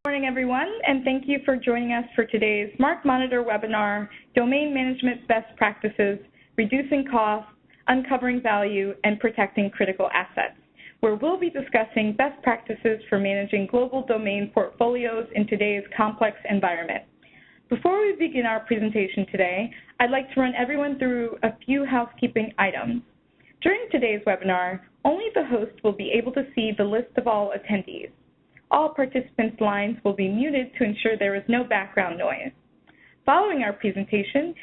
Good morning, everyone, and thank you for joining us for today's MarkMonitor webinar, Domain Management Best Practices, Reducing Costs, Uncovering Value, and Protecting Critical Assets, where we'll be discussing best practices for managing global domain portfolios in today's complex environment. Before we begin our presentation today, I'd like to run everyone through a few housekeeping items. During today's webinar, only the host will be able to see the list of all attendees. All participants' lines will be muted to ensure there is no background noise. Following our presentation,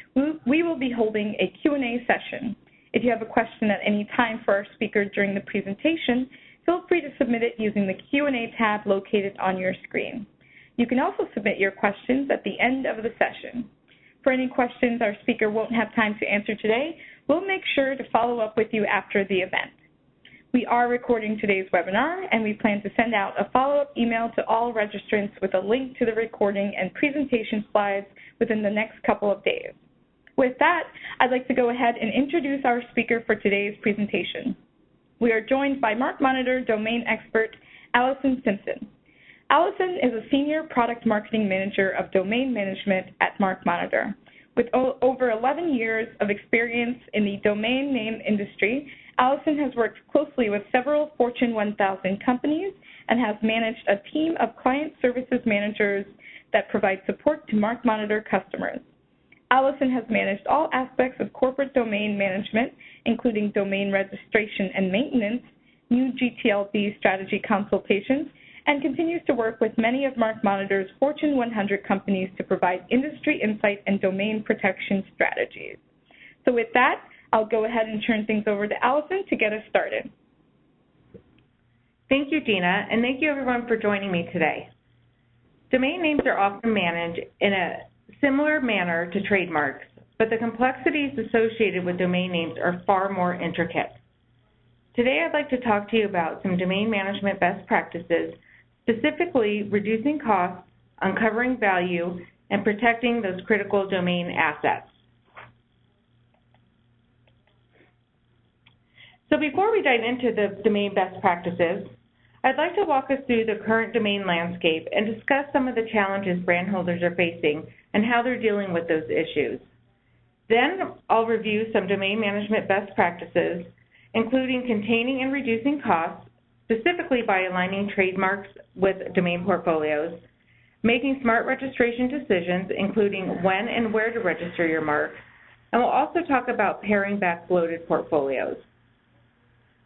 we will be holding a Q&A session. If you have a question at any time for our speaker during the presentation, feel free to submit it using the Q&A tab located on your screen. You can also submit your questions at the end of the session. For any questions our speaker won't have time to answer today, we'll make sure to follow up with you after the event. We are recording today's webinar, and we plan to send out a follow-up email to all registrants with a link to the recording and presentation slides within the next couple of days. With that, I'd like to go ahead and introduce our speaker for today's presentation. We are joined by MarkMonitor domain expert, Alison Simpson. Alison is a Senior Product Marketing Manager of Domain Management at MarkMonitor. With over 11 years of experience in the domain name industry, Alison has worked closely with several Fortune 1000 companies and has managed a team of client services managers that provide support to MarkMonitor customers. Alison has managed all aspects of corporate domain management, including domain registration and maintenance, new GTLD strategy consultations, and continues to work with many of MarkMonitor's Fortune 100 companies to provide industry insight and domain protection strategies. So with that, I'll go ahead and turn things over to Alison to get us started. Thank you, Gina, and thank you everyone for joining me today. Domain names are often managed in a similar manner to trademarks, but the complexities associated with domain names are far more intricate. Today I'd like to talk to you about some domain management best practices, specifically reducing costs, uncovering value, and protecting those critical domain assets. So before we dive into the domain best practices, I'd like to walk us through the current domain landscape and discuss some of the challenges brand holders are facing and how they're dealing with those issues. Then I'll review some domain management best practices, including containing and reducing costs, specifically by aligning trademarks with domain portfolios, making smart registration decisions, including when and where to register your mark, and we'll also talk about paring back bloated portfolios.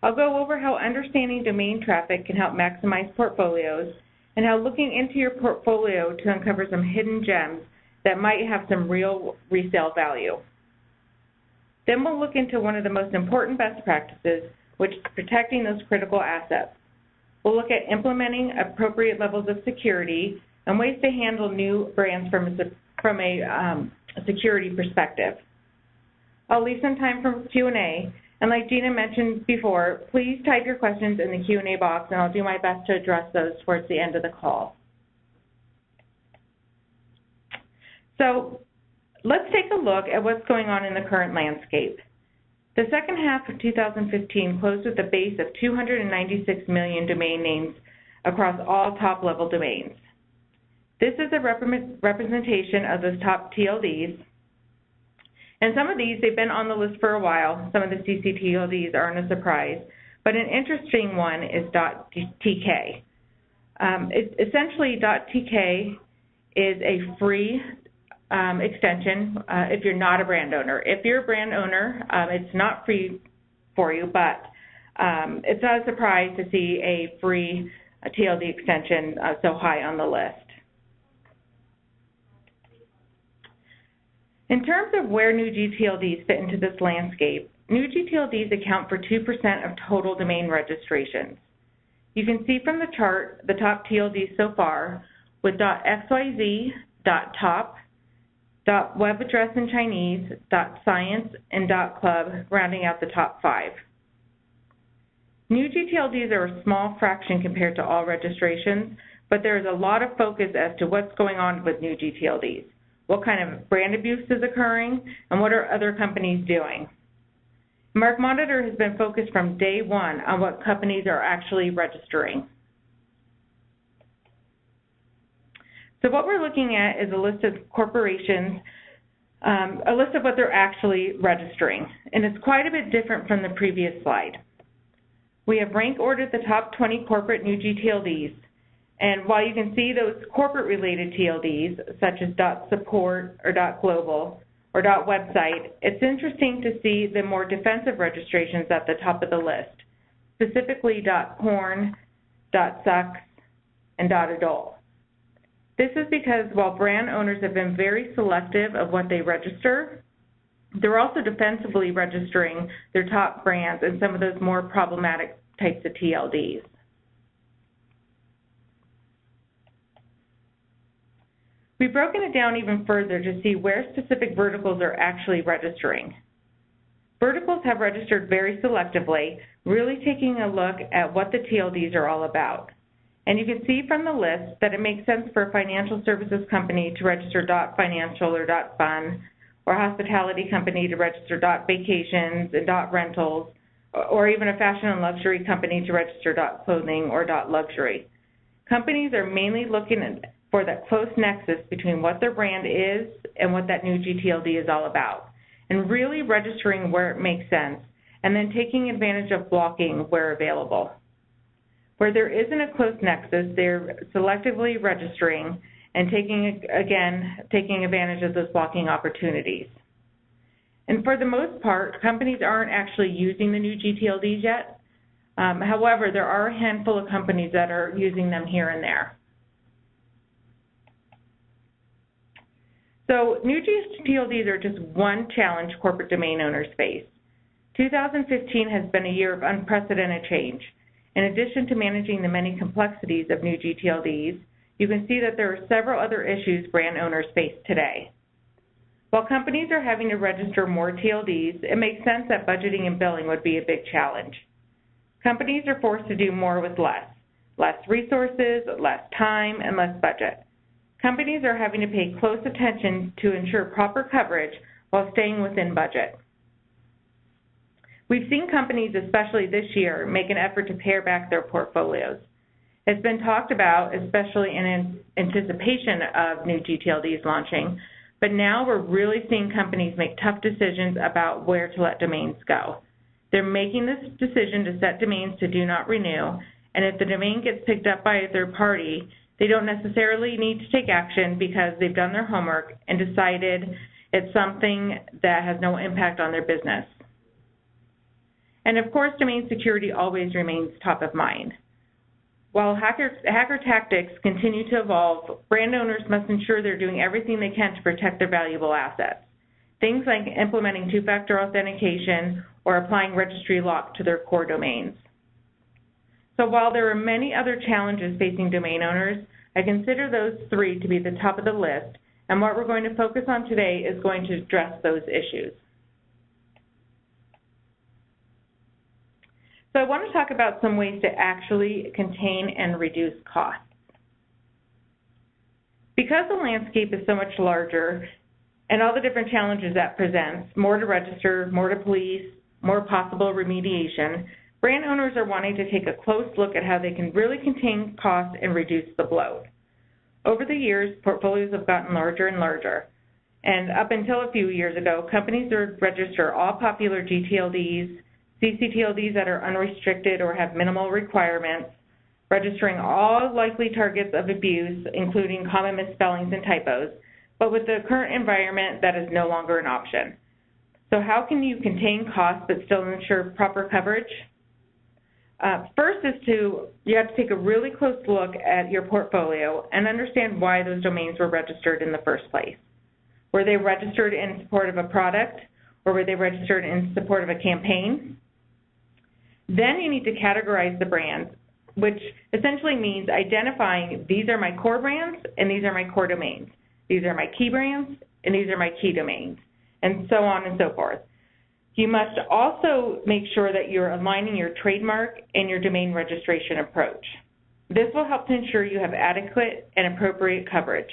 I'll go over how understanding domain traffic can help maximize portfolios and how looking into your portfolio to uncover some hidden gems that might have some real resale value. Then we'll look into one of the most important best practices, which is protecting those critical assets. We'll look at implementing appropriate levels of security and ways to handle new brands from a security perspective. I'll leave some time for Q&A. And like Gina mentioned before, please type your questions in the Q&A box, and I'll do my best to address those towards the end of the call. So let's take a look at what's going on in the current landscape. The second half of 2015 closed with a base of 296 million domain names across all top-level domains. This is a representation of those top TLDs. And some of these, they've been on the list for a while. Some of the CCTLDs aren't a surprise. But an interesting one is .tk. Essentially, .tk is a free extension if you're not a brand owner. If you're a brand owner, it's not free for you, but it's not a surprise to see a free TLD extension so high on the list. In terms of where new GTLDs fit into this landscape, new GTLDs account for 2% of total domain registrations. You can see from the chart the top TLDs so far with .xyz, .top, .web address in Chinese, .science, and .club rounding out the top 5. New GTLDs are a small fraction compared to all registrations, but there is a lot of focus as to what's going on with new GTLDs. What kind of brand abuse is occurring, and what are other companies doing? MarkMonitor has been focused from day one on what companies are actually registering. So what we're looking at is a list of corporations, a list of what they're actually registering, and it's quite a bit different from the previous slide. We have rank ordered the top 20 corporate new GTLDs, and while you can see those corporate-related TLDs, such as .support or .global or .website, it's interesting to see the more defensive registrations at the top of the list, specifically .porn, .sucks, and .adult. This is because while brand owners have been very selective of what they register, they're also defensively registering their top brands and some of those more problematic types of TLDs. We've broken it down even further to see where specific verticals are actually registering. Verticals have registered very selectively, really taking a look at what the TLDs are all about. And you can see from the list that it makes sense for a financial services company to register .financial or .fun, or a hospitality company to register .vacations and .rentals, or even a fashion and luxury company to register .clothing or .luxury. Companies are mainly looking for that close nexus between what their brand is and what that new GTLD is all about, and really registering where it makes sense, and then taking advantage of blocking where available. Where there isn't a close nexus, they're selectively registering and taking advantage of those blocking opportunities. And for the most part, companies aren't actually using the new GTLDs yet. However, there are a handful of companies that are using them here and there. So new GTLDs are just one challenge corporate domain owners face. 2015 has been a year of unprecedented change. In addition to managing the many complexities of new GTLDs, you can see that there are several other issues brand owners face today. While companies are having to register more TLDs, it makes sense that budgeting and billing would be a big challenge. Companies are forced to do more with less resources, less time, and less budget. Companies are having to pay close attention to ensure proper coverage while staying within budget. We've seen companies, especially this year, make an effort to pare back their portfolios. It's been talked about, especially in anticipation of new GTLDs launching, but now we're really seeing companies make tough decisions about where to let domains go. They're making this decision to set domains to do not renew, and if the domain gets picked up by a third party, they don't necessarily need to take action because they've done their homework and decided it's something that has no impact on their business. And of course, domain security always remains top of mind. While hacker tactics continue to evolve, brand owners must ensure they're doing everything they can to protect their valuable assets. Things like implementing two-factor authentication or applying registry lock to their core domains. So while there are many other challenges facing domain owners, I consider those three to be the top of the list, and what we're going to focus on today is going to address those issues. So I want to talk about some ways to actually contain and reduce costs. Because the landscape is so much larger and all the different challenges that presents, more to register, more to police, more possible remediation, brand owners are wanting to take a close look at how they can really contain costs and reduce the bloat. Over the years, portfolios have gotten larger and larger. And up until a few years ago, companies would register all popular GTLDs, CCTLDs that are unrestricted or have minimal requirements, registering all likely targets of abuse, including common misspellings and typos, but with the current environment, that is no longer an option. So how can you contain costs but still ensure proper coverage? First is you have to take a really close look at your portfolio and understand why those domains were registered in the first place. Were they registered in support of a product, or were they registered in support of a campaign? Then you need to categorize the brands, which essentially means identifying these are my core brands and these are my core domains. These are my key brands and these are my key domains, and so on and so forth. You must also make sure that you're aligning your trademark and your domain registration approach. This will help to ensure you have adequate and appropriate coverage.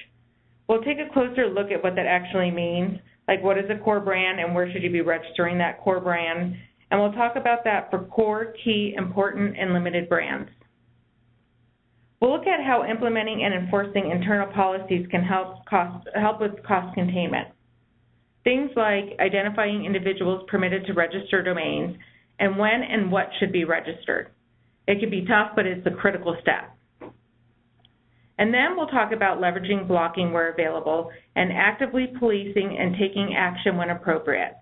We'll take a closer look at what that actually means, like what is a core brand and where should you be registering that core brand, and we'll talk about that for core, key, important, and limited brands. We'll look at how implementing and enforcing internal policies can help with cost containment. Things like identifying individuals permitted to register domains and when and what should be registered. It can be tough, but it's a critical step. And then we'll talk about leveraging blocking where available and actively policing and taking action when appropriate.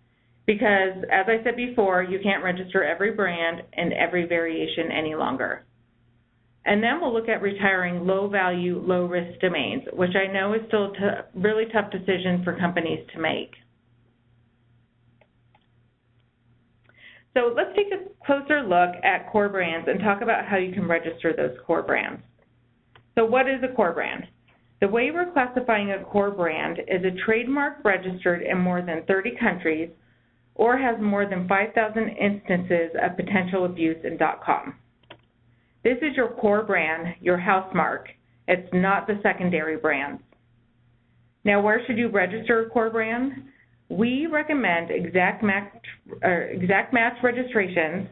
Because, as I said before, you can't register every brand and every variation any longer. And then we'll look at retiring low-value, low-risk domains, which I know is still a really tough decision for companies to make. So let's take a closer look at core brands and talk about how you can register those core brands. So what is a core brand? The way we're classifying a core brand is a trademark registered in more than 30 countries or has more than 5,000 instances of potential abuse in .com. This is your core brand, your house mark. It's not the secondary brands. Now, where should you register a core brand? We recommend exact match registrations,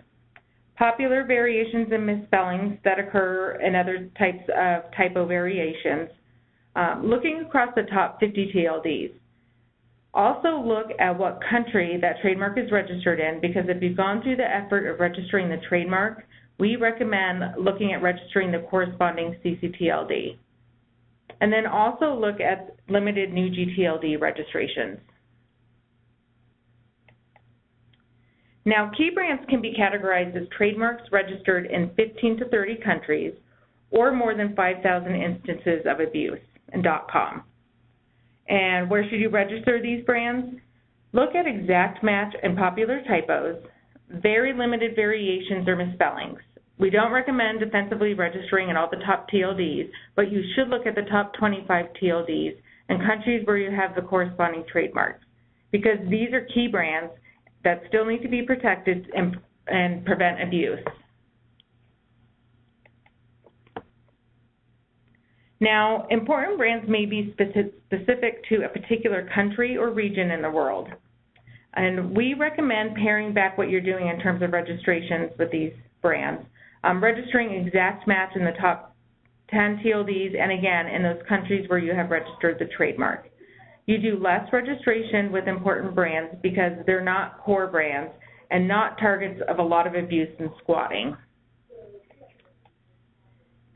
popular variations and misspellings that occur in other types of typo variations, looking across the top 50 TLDs. Also look at what country that trademark is registered in, because if you've gone through the effort of registering the trademark, we recommend looking at registering the corresponding CCTLD. And then also look at limited new GTLD registrations. Now, key brands can be categorized as trademarks registered in 15 to 30 countries or more than 5,000 instances of abuse in .com. And where should you register these brands? Look at exact match and popular typos, very limited variations or misspellings. We don't recommend defensively registering in all the top TLDs, but you should look at the top 25 TLDs and countries where you have the corresponding trademarks, because these are key brands that still need to be protected and prevent abuse. Now, important brands may be specific to a particular country or region in the world, and we recommend paring back what you're doing in terms of registrations with these brands, registering exact match in the top 10 TLDs, and again, in those countries where you have registered the trademark. You do less registration with important brands because they're not core brands and not targets of a lot of abuse and squatting.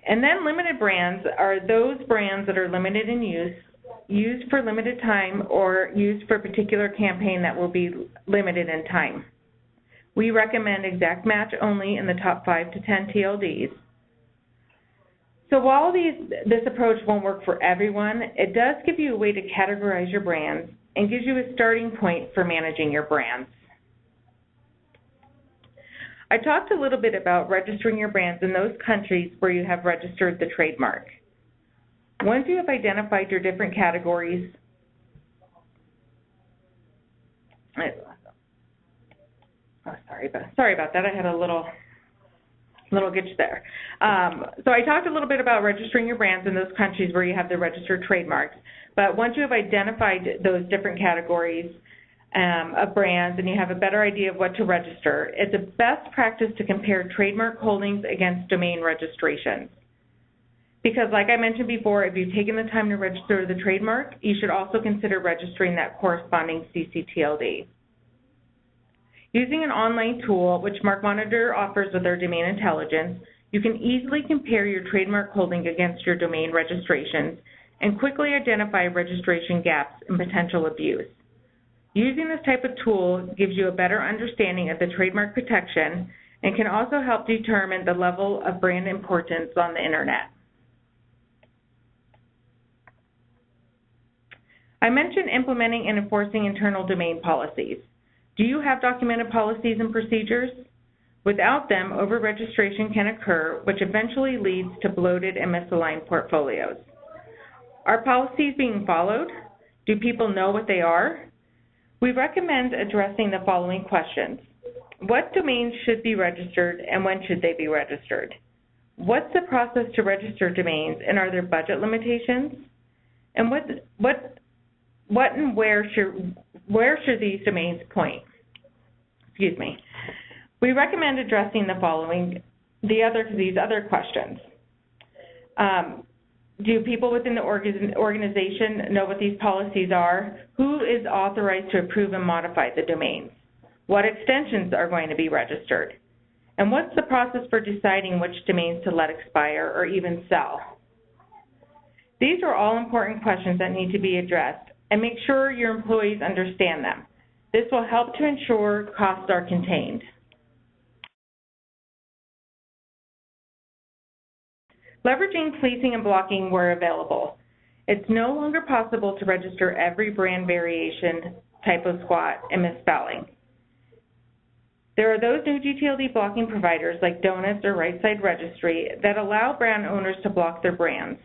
And then limited brands are those brands that are limited in use, used for limited time, or used for a particular campaign that will be limited in time. We recommend exact match only in the top 5 to 10 TLDs. So while this approach won't work for everyone, it does give you a way to categorize your brands and gives you a starting point for managing your brands. I talked a little bit about registering your brands in those countries where you have registered the trademark. Once you have identified your different categories, sorry about that. I had a little glitch there. So I talked a little bit about registering your brands in those countries where you have the registered trademarks. But once you have identified those different categories of brands and you have a better idea of what to register, it's a best practice to compare trademark holdings against domain registrations. Because like I mentioned before, if you've taken the time to register the trademark, you should also consider registering that corresponding CCTLD. Using an online tool, which MarkMonitor offers with their domain intelligence, you can easily compare your trademark holding against your domain registrations and quickly identify registration gaps and potential abuse. Using this type of tool gives you a better understanding of the trademark protection and can also help determine the level of brand importance on the internet. I mentioned implementing and enforcing internal domain policies. Do you have documented policies and procedures? Without them, over-registration can occur, which eventually leads to bloated and misaligned portfolios. Are policies being followed? Do people know what they are? We recommend addressing the following questions. What domains should be registered and when should they be registered? What's the process to register domains and are there budget limitations? And what and where should these domains point? Excuse me. We recommend addressing these other questions. Do people within the organization know what these policies are? Who is authorized to approve and modify the domains? What extensions are going to be registered? And what's the process for deciding which domains to let expire or even sell? These are all important questions that need to be addressed, and make sure your employees understand them. This will help to ensure costs are contained. Leveraging policing and blocking where available. It's no longer possible to register every brand variation, typo, squat, and misspelling. There are those new GTLD blocking providers like Donuts or Right Side Registry that allow brand owners to block their brands,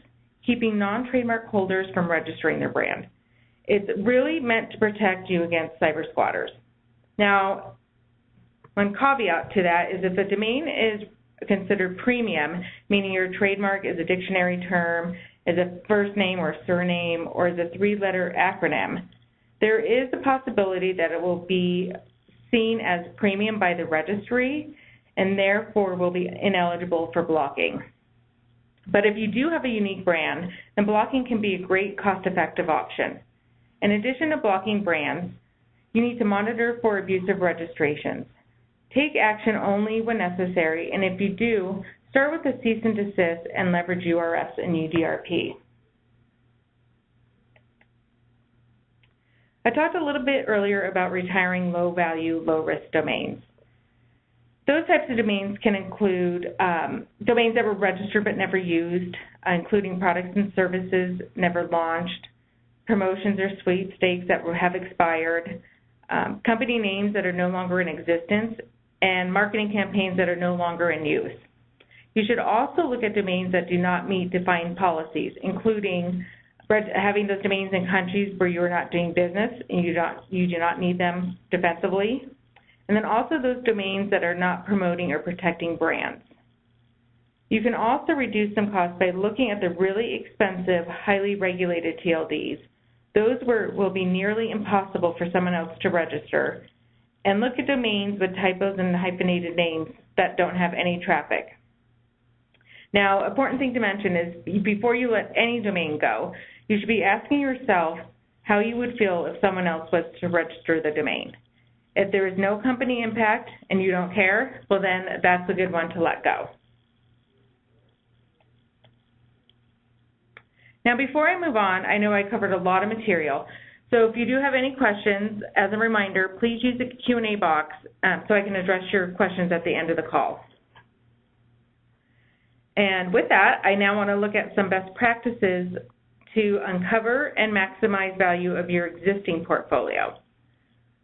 keeping non-trademark holders from registering their brand. It's really meant to protect you against cyber squatters. Now, one caveat to that is if a domain is considered premium, meaning your trademark is a dictionary term, is a first name or surname, or is a three-letter acronym, there is a possibility that it will be seen as premium by the registry and therefore will be ineligible for blocking. But if you do have a unique brand, then blocking can be a great cost-effective option. In addition to blocking brands, you need to monitor for abusive registrations. Take action only when necessary, and if you do, start with a cease and desist and leverage URS and UDRP. I talked a little bit earlier about retiring low-value, low-risk domains. Those types of domains can include domains that were registered but never used, including products and services never launched, promotions or sweepstakes that have expired, company names that are no longer in existence, and marketing campaigns that are no longer in use. You should also look at domains that do not meet defined policies, including having those domains in countries where you are not doing business and you do not need them defensively, and then also those domains that are not promoting or protecting brands. You can also reduce some costs by looking at the really expensive, highly regulated TLDs. Those will be nearly impossible for someone else to register. And look at domains with typos and hyphenated names that don't have any traffic. Now, important thing to mention is before you let any domain go, you should be asking yourself how you would feel if someone else was to register the domain. If there is no company impact and you don't care, well then that's a good one to let go. Now, before I move on, I know I covered a lot of material. So if you do have any questions, as a reminder, please use the Q&A box so I can address your questions at the end of the call. And with that, I now want to look at some best practices to uncover and maximize value of your existing portfolio.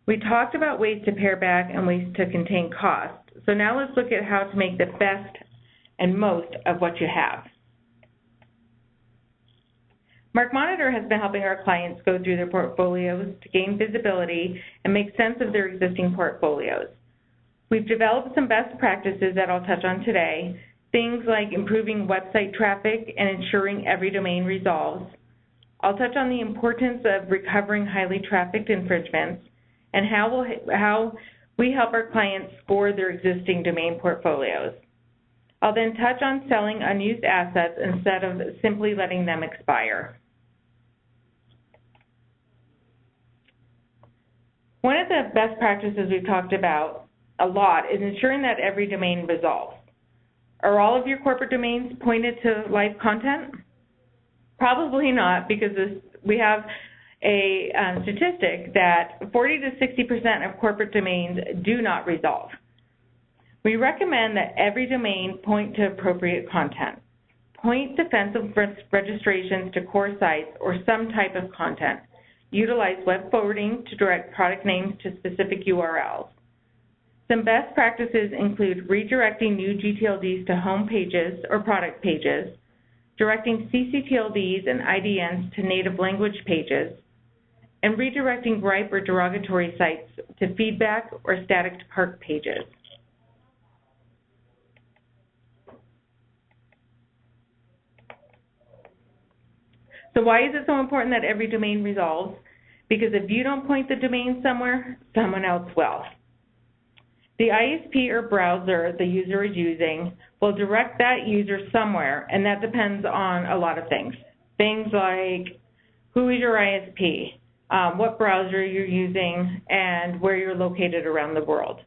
We talked about ways to pare back and ways to contain costs. So now let's look at how to make the best and most of what you have. MarkMonitor has been helping our clients go through their portfolios to gain visibility and make sense of their existing portfolios. We've developed some best practices that I'll touch on today, things like improving website traffic and ensuring every domain resolves. I'll touch on the importance of recovering highly trafficked infringements and how we help our clients score their existing domain portfolios. I'll then touch on selling unused assets instead of simply letting them expire. One of the best practices we've talked about a lot is ensuring that every domain resolves. Are all of your corporate domains pointed to live content? Probably not, because we have a statistic that 40 to 60% of corporate domains do not resolve. We recommend that every domain point to appropriate content. Point defensive registrations to core sites or some type of content. Utilize web forwarding to direct product names to specific URLs. Some best practices include redirecting new GTLDs to home pages or product pages, directing ccTLDs and IDNs to native language pages, and redirecting gripe or derogatory sites to feedback or static to park pages. So why is it so important that every domain resolves? Because if you don't point the domain somewhere, someone else will. The ISP or browser the user is using will direct that user somewhere, and that depends on a lot of things. Things like who is your ISP, what browser you're using, and where you're located around the world.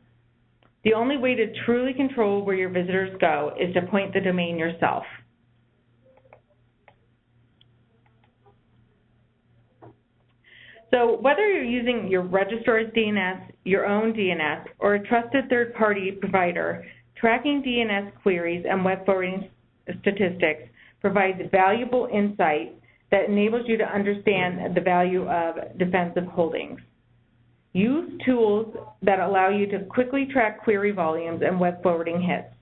The only way to truly control where your visitors go is to point the domain yourself. So whether you're using your registrar's DNS, your own DNS, or a trusted third-party provider, tracking DNS queries and web forwarding statistics provides valuable insight that enables you to understand the value of defensive holdings. Use tools that allow you to quickly track query volumes and web forwarding hits.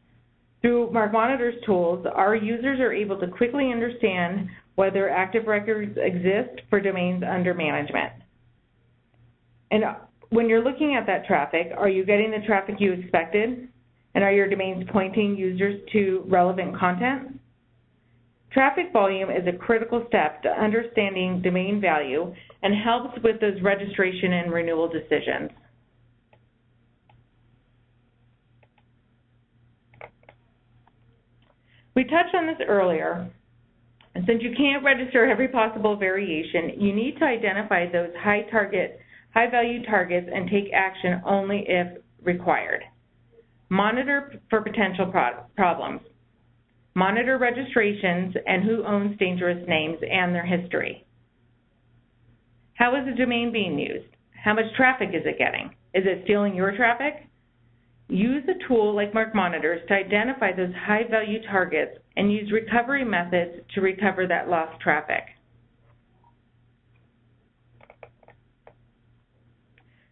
Through MarkMonitor's tools, our users are able to quickly understand whether active records exist for domains under management. And when you're looking at that traffic, are you getting the traffic you expected? And are your domains pointing users to relevant content? Traffic volume is a critical step to understanding domain value and helps with those registration and renewal decisions. We touched on this earlier, and since you can't register every possible variation, you need to identify those high-value targets and take action only if required. Monitor for potential problems. Monitor registrations and who owns dangerous names and their history. How is the domain being used? How much traffic is it getting? Is it stealing your traffic? Use a tool like MarkMonitor to identify those high-value targets and use recovery methods to recover that lost traffic.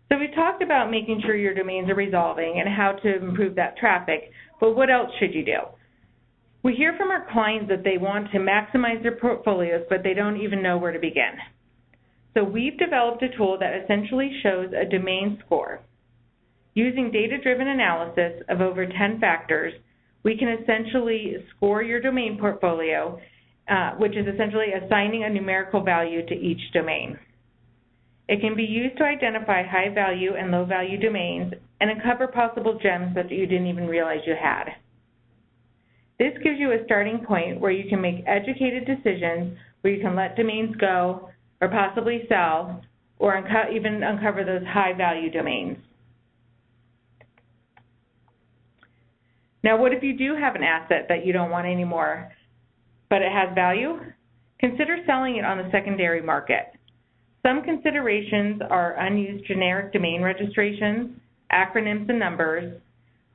So we talked about making sure your domains are resolving and how to improve that traffic, but what else should you do? We hear from our clients that they want to maximize their portfolios, but they don't even know where to begin. So we've developed a tool that essentially shows a domain score. Using data-driven analysis of over 10 factors, we can essentially score your domain portfolio, which is essentially assigning a numerical value to each domain. It can be used to identify high-value and low-value domains and uncover possible gems that you didn't even realize you had. This gives you a starting point where you can make educated decisions, where you can let domains go or possibly sell, or even uncover those high-value domains. Now, what if you do have an asset that you don't want anymore, but it has value? Consider selling it on the secondary market. Some considerations are unused generic domain registrations, acronyms and numbers,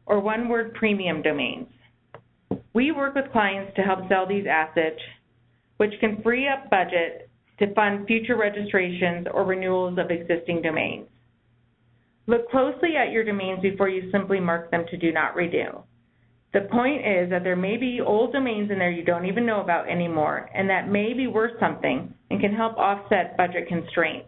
or one-word premium domains. We work with clients to help sell these assets, which can free up budget to fund future registrations or renewals of existing domains. Look closely at your domains before you simply mark them to do not renew. The point is that there may be old domains in there you don't even know about anymore, and that may be worth something and can help offset budget constraints.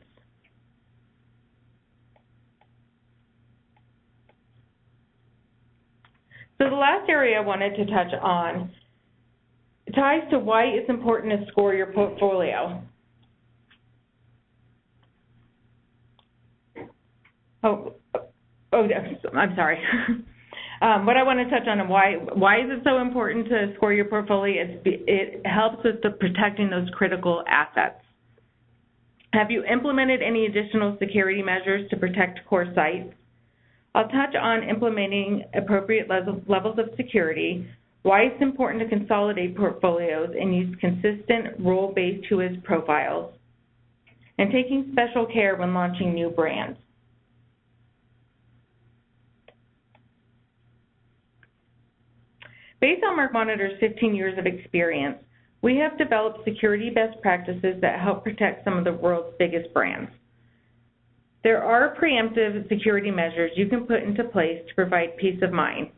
So the last area I wanted to touch on ties to why it's important to score your portfolio. I'm sorry. What I want to touch on and why is it so important to score your portfolio is it helps with protecting those critical assets. Have you implemented any additional security measures to protect core sites? I'll touch on implementing appropriate levels of security, why it's important to consolidate portfolios and use consistent role-based WHOIS profiles, and taking special care when launching new brands. Based on MarkMonitor's 15 years of experience, we have developed security best practices that help protect some of the world's biggest brands. There are preemptive security measures you can put into place to provide peace of mind.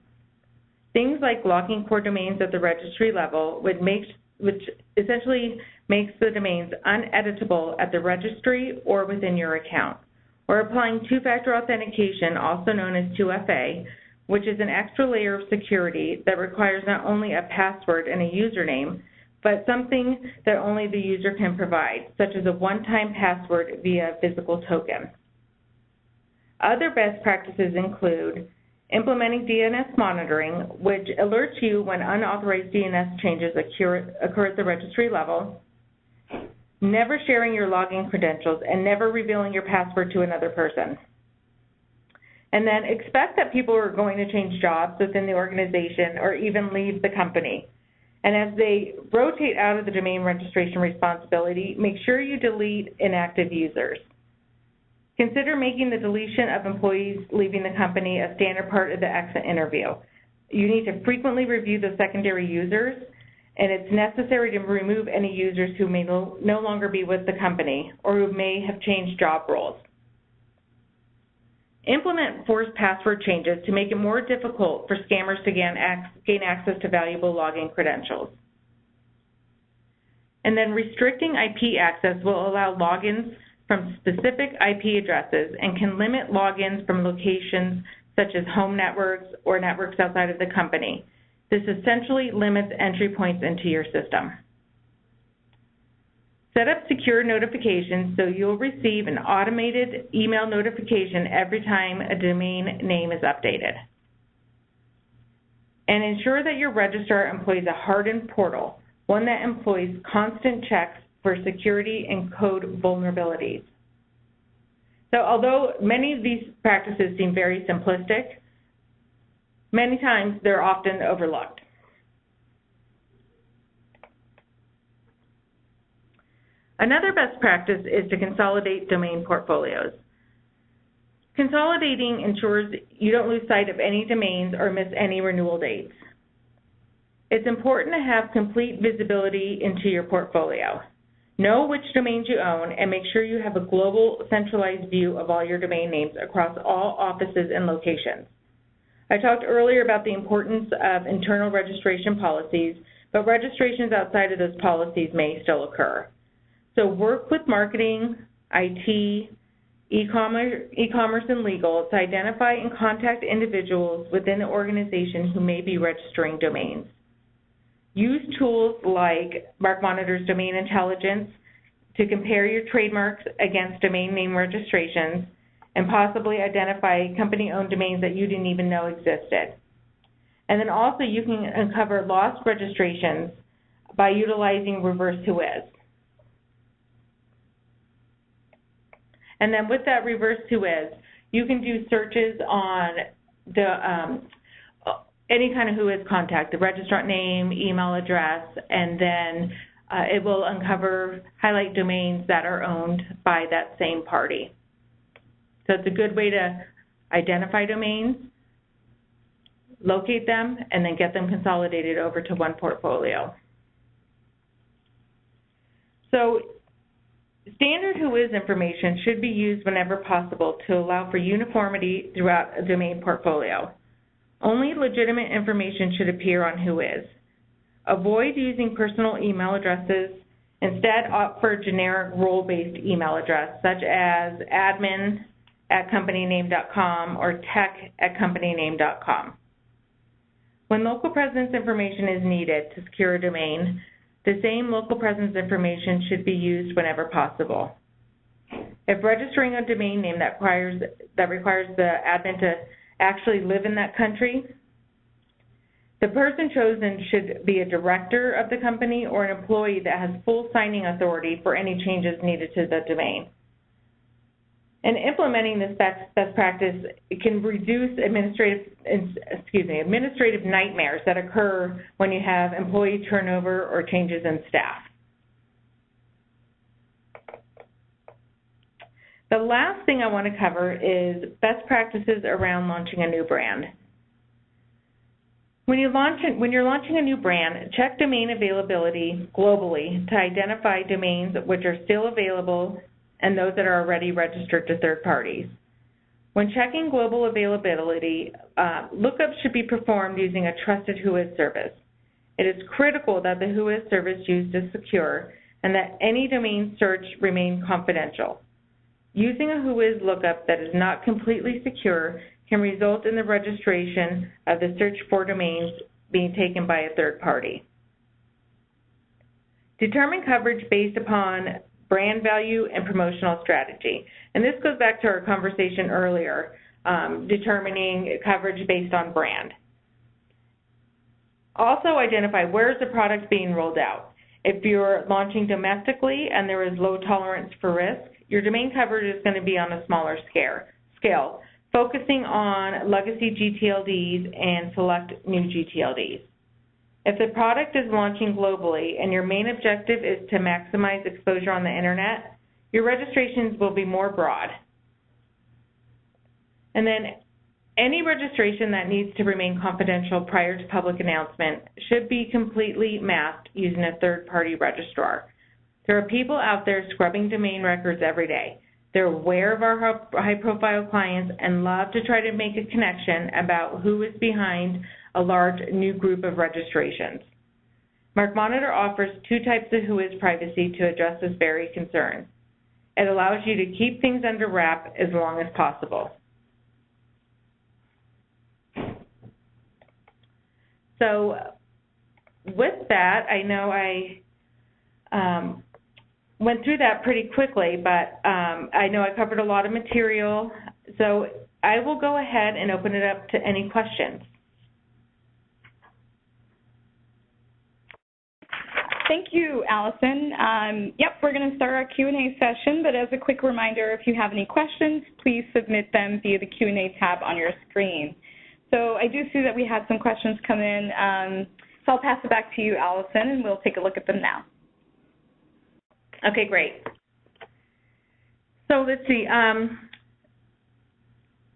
Things like locking core domains at the registry level, which essentially makes the domains uneditable at the registry or within your account, or applying two-factor authentication, also known as 2FA, which is an extra layer of security that requires not only a password and a username, but something that only the user can provide, such as a one-time password via physical token. Other best practices include implementing DNS monitoring, which alerts you when unauthorized DNS changes occur at the registry level, never sharing your login credentials, and never revealing your password to another person. And then expect that people are going to change jobs within the organization or even leave the company. And as they rotate out of the domain registration responsibility, make sure you delete inactive users. Consider making the deletion of employees leaving the company a standard part of the exit interview. You need to frequently review the secondary users, and it's necessary to remove any users who may no longer be with the company or who may have changed job roles. Implement forced password changes to make it more difficult for scammers to gain access to valuable login credentials. And then restricting IP access will allow logins from specific IP addresses and can limit logins from locations such as home networks or networks outside of the company. This essentially limits entry points into your system. Set up secure notifications so you'll receive an automated email notification every time a domain name is updated. And ensure that your registrar employs a hardened portal, one that employs constant checks for security and code vulnerabilities. So although many of these practices seem very simplistic, many times they're often overlooked. Another best practice is to consolidate domain portfolios. Consolidating ensures you don't lose sight of any domains or miss any renewal dates. It's important to have complete visibility into your portfolio. Know which domains you own and make sure you have a global centralized view of all your domain names across all offices and locations. I talked earlier about the importance of internal registration policies, but registrations outside of those policies may still occur. So work with marketing, IT, e-commerce, and legal to identify and contact individuals within the organization who may be registering domains. Use tools like MarkMonitor's Domain Intelligence to compare your trademarks against domain name registrations and possibly identify company-owned domains that you didn't even know existed. And then also you can uncover lost registrations by utilizing reverse whois. And then with that reverse whois, you can do searches on the any kind of whois contact, the registrant name, email address, and then it will highlight domains that are owned by that same party. So it's a good way to identify domains, locate them, and then get them consolidated over to one portfolio. So standard whois information should be used whenever possible to allow for uniformity throughout a domain portfolio. Only legitimate information should appear on whois. Avoid using personal email addresses. Instead, opt for a generic role-based email address, such as admin@companyname.com or tech@companyname.com. When local presence information is needed to secure a domain, the same local presence information should be used whenever possible. If registering a domain name that requires the admin to actually live in that country, the person chosen should be a director of the company or an employee that has full signing authority for any changes needed to the domain. And implementing this best practice, it can reduce administrative nightmares that occur when you have employee turnover or changes in staff. The last thing I want to cover is best practices around launching a new brand. When you're launching a new brand, check domain availability globally to identify domains which are still available and those that are already registered to third parties. When checking global availability, lookups should be performed using a trusted whois service. It is critical that the whois service used is secure and that any domain search remain confidential. Using a whois lookup that is not completely secure can result in the registration of the search for domains being taken by a third party. Determine coverage based upon brand value and promotional strategy. And this goes back to our conversation earlier determining coverage based on brand. Also identify where is the product being rolled out. If you're launching domestically and there is low tolerance for risk, your domain coverage is going to be on a smaller scale, focusing on legacy GTLDs and select new GTLDs. If the product is launching globally and your main objective is to maximize exposure on the internet, your registrations will be more broad. And then any registration that needs to remain confidential prior to public announcement should be completely masked using a third-party registrar. There are people out there scrubbing domain records every day. They're aware of our high-profile clients and love to try to make a connection about who is behind a large new group of registrations. MarkMonitor offers two types of whois privacy to address this very concern. It allows you to keep things under wrap as long as possible. So with that, I know I went through that pretty quickly, but I know I covered a lot of material. So I will go ahead and open it up to any questions. Thank you, Allison. We're going to start our Q&A session, but as a quick reminder, if you have any questions, please submit them via the Q&A tab on your screen. So I do see that we had some questions come in, so I'll pass it back to you, Allison, and we'll take a look at them now. Okay, great. So let's see.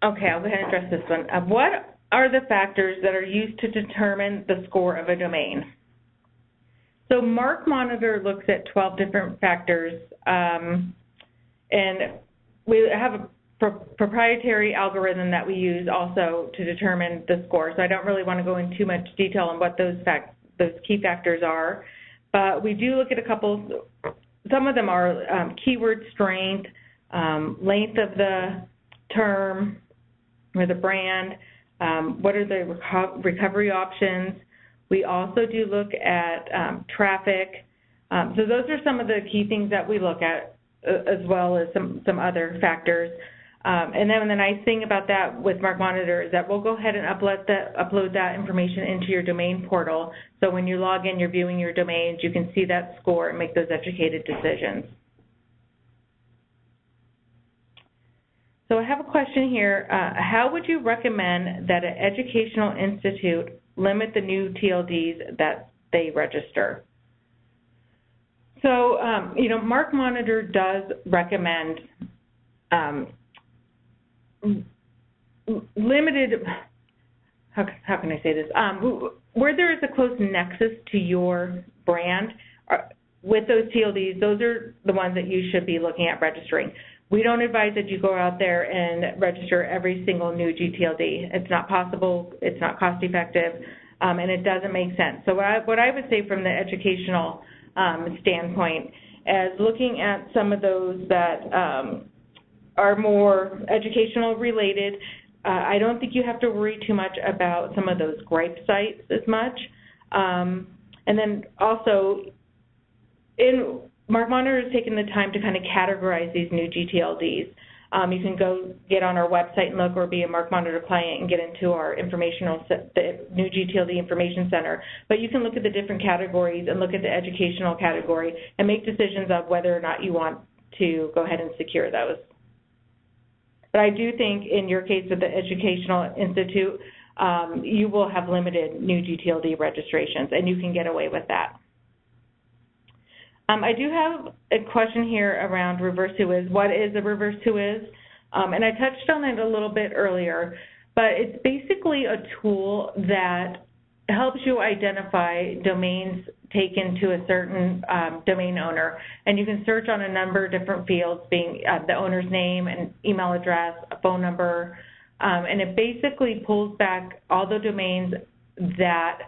Okay, I'll go ahead and address this one. What are the factors that are used to determine the score of a domain? So MarkMonitor looks at 12 different factors, and we have a proprietary algorithm that we use also to determine the score. So I don't really want to go into too much detail on what those key factors are, but we do look at a couple. Some of them are keyword strength, length of the term or the brand, what are the recovery options. We also do look at traffic. So those are some of the key things that we look at, as well as some other factors. And then the nice thing about that with MarkMonitor is that we'll go ahead and upload that information into your domain portal. So when you log in, you're viewing your domains, you can see that score and make those educated decisions. So I have a question here. How would you recommend that an educational institute limit the new TLDs that they register? So, MarkMonitor does recommend limited, how can I say this, where there is a close nexus to your brand, with those TLDs, those are the ones that you should be looking at registering. We don't advise that you go out there and register every single new GTLD. It's not possible, it's not cost effective, and it doesn't make sense. So what I would say from the educational standpoint is looking at some of those that are more educational related. I don't think you have to worry too much about some of those gripe sites as much. And then also, MarkMonitor has taken the time to kind of categorize these new GTLDs. You can go get on our website and look, or be a MarkMonitor client and get into our the new GTLD information center. But you can look at the different categories and look at the educational category and make decisions of whether or not you want to go ahead and secure those. But I do think in your case with the Educational Institute, you will have limited new GTLD registrations, and you can get away with that. I do have a question here around reverse whois. What is a reverse whois? And I touched on it a little bit earlier, but it's basically a tool that helps you identify domains taken to a certain domain owner. And you can search on a number of different fields, being the owner's name, an email address, a phone number, and it basically pulls back all the domains that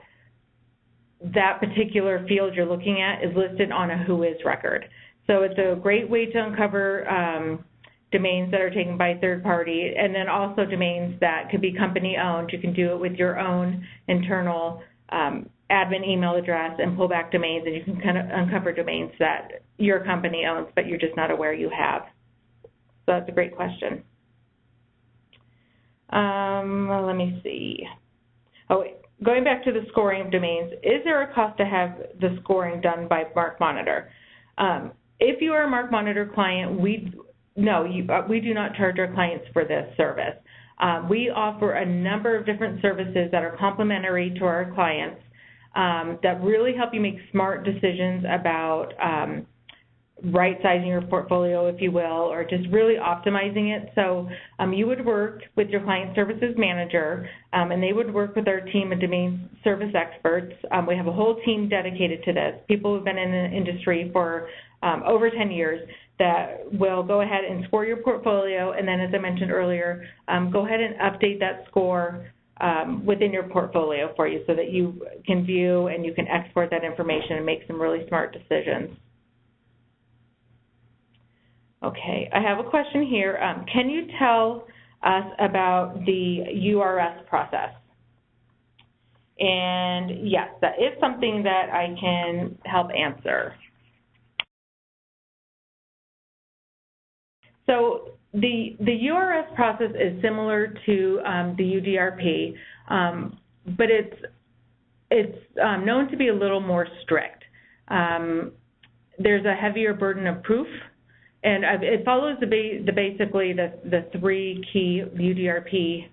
particular field you're looking at is listed on a whois record. So it's a great way to uncover domains that are taken by third party, and then also domains that could be company owned. You can do it with your own internal admin email address and pull back domains, and you can kind of uncover domains that your company owns, but you're just not aware you have. So that's a great question. Let me see. Oh, going back to the scoring of domains, is there a cost to have the scoring done by MarkMonitor? If you are a MarkMonitor client, we do not charge our clients for this service. We offer a number of different services that are complementary to our clients that really help you make smart decisions about right-sizing your portfolio, if you will, or just really optimizing it. So you would work with your client services manager, and they would work with our team of domain service experts. We have a whole team dedicated to this, people who've been in the industry for over 10 years that will go ahead and score your portfolio, and then, as I mentioned earlier, go ahead and update that score within your portfolio for you so that you can view and you can export that information and make some really smart decisions. Okay, I have a question here. Can you tell us about the URS process? And yes, that is something that I can help answer. So the URS process is similar to the UDRP, but it's known to be a little more strict. There's a heavier burden of proof, and it follows basically the three key UDRP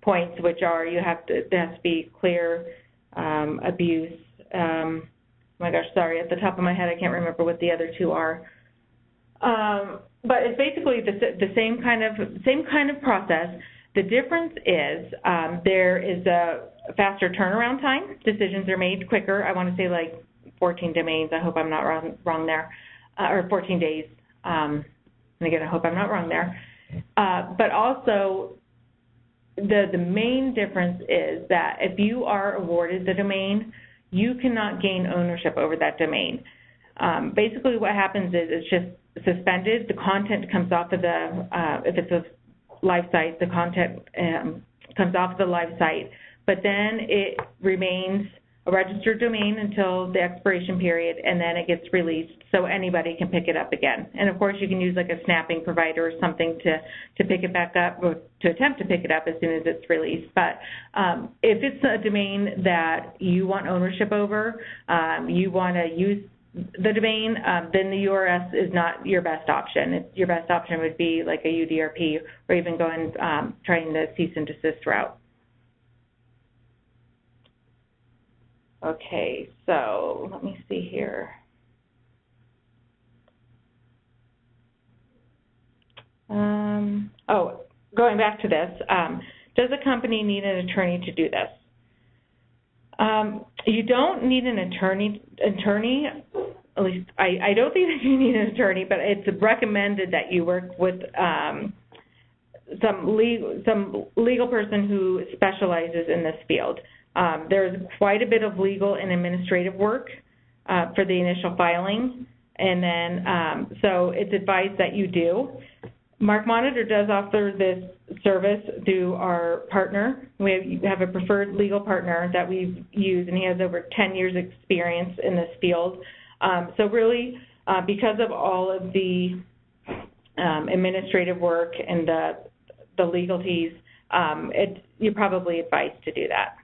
points, which are there has to be clear abuse. Oh my gosh, sorry, at the top of my head I can't remember what the other two are. But it's basically the same kind of process. The difference is there is a faster turnaround time. Decisions are made quicker. I want to say like 14 domains. I hope I'm not wrong there. Or 14 days. And again, I hope I'm not wrong there. But also, the main difference is that if you are awarded the domain, you cannot gain ownership over that domain. Basically, what happens is it's just suspended. The content comes off of if it's a live site, the content comes off the live site, but then it remains a registered domain until the expiration period, and then it gets released so anybody can pick it up again. And of course, you can use like a snapping provider or something to pick it back up, or to attempt to pick it up as soon as it's released. But if it's a domain that you want ownership over, you want to use the domain, then the URS is not your best option. Your best option would be like a UDRP, or even going trying the cease and desist route. Okay, so let me see here. Going back to this, does a company need an attorney to do this? You don't need an attorney, at least I don't think that you need an attorney, but it's recommended that you work with some legal person who specializes in this field. There's quite a bit of legal and administrative work for the initial filing, and then so it's advised that you do. MarkMonitor does offer this service through our partner. We have a preferred legal partner that we've used, and he has over 10 years experience in this field. So really, because of all of the administrative work and the legalties, you're probably advised to do that.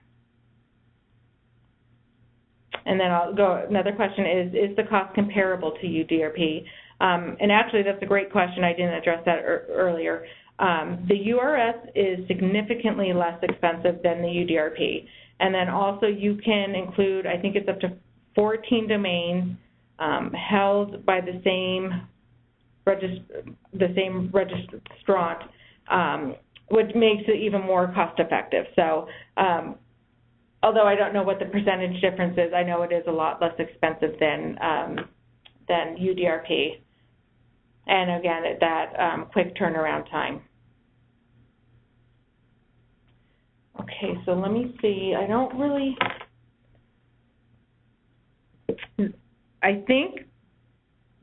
And then another question is the cost comparable to UDRP? And actually, that's a great question. I didn't address that earlier. The URS is significantly less expensive than the UDRP. And then also you can include, I think it's up to 14 domains held by the same registrant, which makes it even more cost effective. So although I don't know what the percentage difference is, I know it is a lot less expensive than UDRP. And again, that quick turnaround time. Okay, so let me see. I think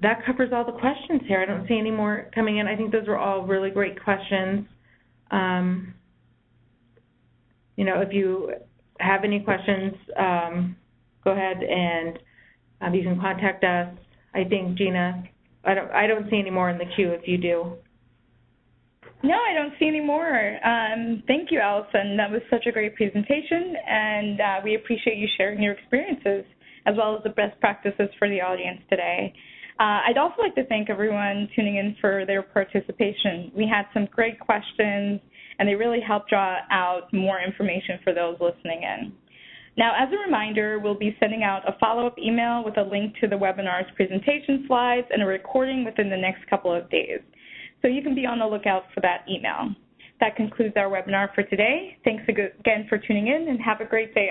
that covers all the questions here. I don't see any more coming in. I think those were all really great questions. You know, if you have any questions, go ahead and you can contact us. I think, Gina, I don't see any more in the queue if you do. No, I don't see any more. Thank you, Allison. That was such a great presentation, and we appreciate you sharing your experiences as well as the best practices for the audience today. I'd also like to thank everyone tuning in for their participation. We had some great questions, and they really helped draw out more information for those listening in. Now, as a reminder, we'll be sending out a follow-up email with a link to the webinar's presentation slides and a recording within the next couple of days. So you can be on the lookout for that email. That concludes our webinar for today. Thanks again for tuning in, and have a great day.